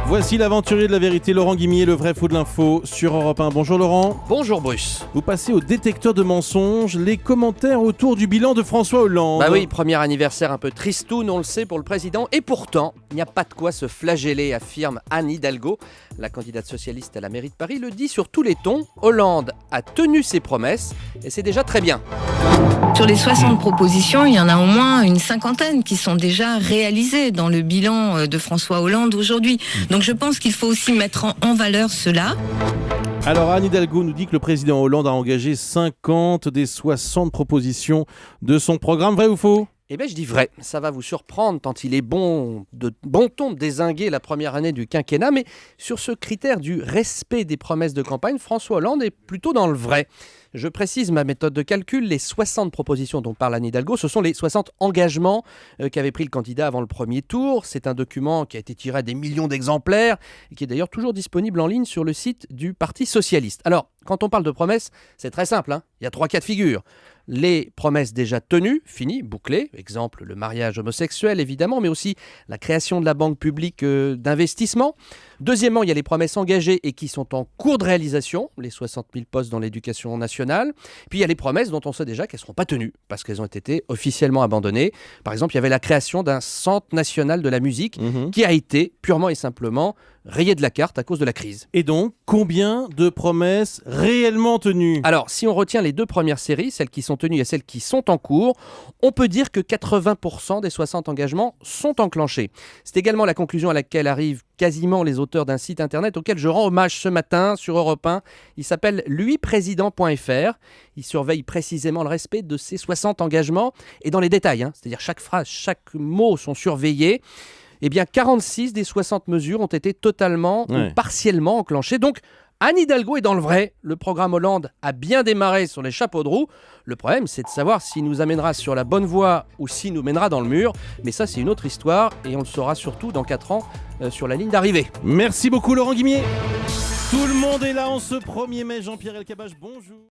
Voici l'aventurier de la vérité, Laurent Guimier, le vrai faux de l'info sur Europe 1. Bonjour Laurent. Bonjour Bruce. Vous passez au détecteur de mensonges, les commentaires autour du bilan de François Hollande. Bah oui, premier anniversaire un peu tristoun, on le sait, pour le président. Et pourtant, il n'y a pas de quoi se flageller, affirme Anne Hidalgo. La candidate socialiste à la mairie de Paris le dit sur tous les tons. Hollande a tenu ses promesses et c'est déjà très bien. Sur les 60 propositions, il y en a au moins une cinquantaine qui sont déjà réalisées dans le bilan de François Hollande aujourd'hui. Donc je pense qu'il faut aussi mettre en valeur cela. Alors Anne Hidalgo nous dit que le président Hollande a engagé 50 des 60 propositions de son programme. Vrai ou faux ? Eh bien, je dis vrai, ça va vous surprendre tant il est bon ton de dézinguer la première année du quinquennat, mais sur ce critère du respect des promesses de campagne, François Hollande est plutôt dans le vrai. Je précise ma méthode de calcul, les 60 propositions dont parle Anne Hidalgo, ce sont les 60 engagements qu'avait pris le candidat avant le premier tour. C'est un document qui a été tiré à des millions d'exemplaires et qui est d'ailleurs toujours disponible en ligne sur le site du Parti Socialiste. Alors, quand on parle de promesses, c'est très simple, il y a 3 cas de figure. Les promesses déjà tenues, finies, bouclées, exemple le mariage homosexuel évidemment, mais aussi la création de la banque publique d'investissement. Deuxièmement, il y a les promesses engagées et qui sont en cours de réalisation, les 60 000 postes dans l'éducation nationale. Puis il y a les promesses dont on sait déjà qu'elles ne seront pas tenues parce qu'elles ont été officiellement abandonnées. Par exemple, il y avait la création d'un centre national de la musique qui a été purement et simplement rayé de la carte à cause de la crise. Et donc, combien de promesses réellement tenues ? Alors, si on retient les 2 premières séries, celles qui sont tenues et celles qui sont en cours, on peut dire que 80% des 60 engagements sont enclenchés. C'est également la conclusion à laquelle arrivent quasiment les auteurs d'un site internet auquel je rends hommage ce matin sur Europe 1. Il s'appelle luiprésident.fr. Il surveille précisément le respect de ces 60 engagements et dans les détails, c'est-à-dire chaque phrase, chaque mot sont surveillés. Eh bien, 46 des 60 mesures ont été totalement ou partiellement enclenchées. Donc, Anne Hidalgo est dans le vrai. Le programme Hollande a bien démarré sur les chapeaux de roue. Le problème, c'est de savoir s'il nous amènera sur la bonne voie ou s'il nous mènera dans le mur. Mais ça, c'est une autre histoire et on le saura surtout dans 4 ans sur la ligne d'arrivée. Merci beaucoup Laurent Guimier. Tout le monde est là en ce 1er mai. Jean-Pierre Elkabbach, bonjour.